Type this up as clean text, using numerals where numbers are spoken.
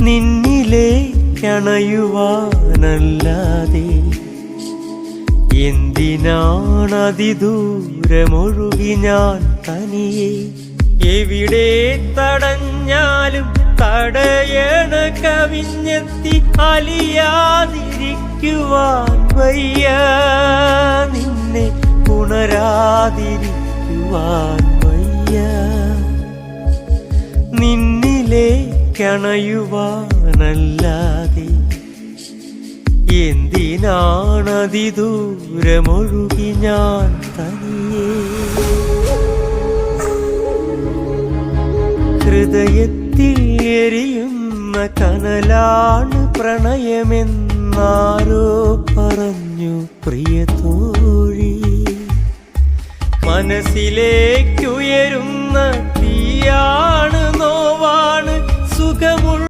നിന്നിലേക്കണയുവാനല്ലാതെ എന്തിനാണതിദൂരമൊഴുകി ഞാൻ തനിയെ? എവിടെ തടഞ്ഞാലും തടയണ കവിഞ്ഞെത്തി അലിയാതിരിക്കുവാൻ വയ്യ, നിന്നെ ഉണരാതിരിക്കുവാൻ വയ്യ. നിന്നിലേക്കണയുവാനല്ലാതെ എന്തിനാണതിദൂരമൊഴുകി ഞാൻ തനിയെ? ഹൃദയത്തിൽ എരിയുന്ന കനലാണ് പ്രണയമെന്നാരോ പറഞ്ഞു പ്രിയ തോഴി. മനസ്സിലേക്കുയരുന്ന തീയാണ് നോവാണ് സുഖമുള്ള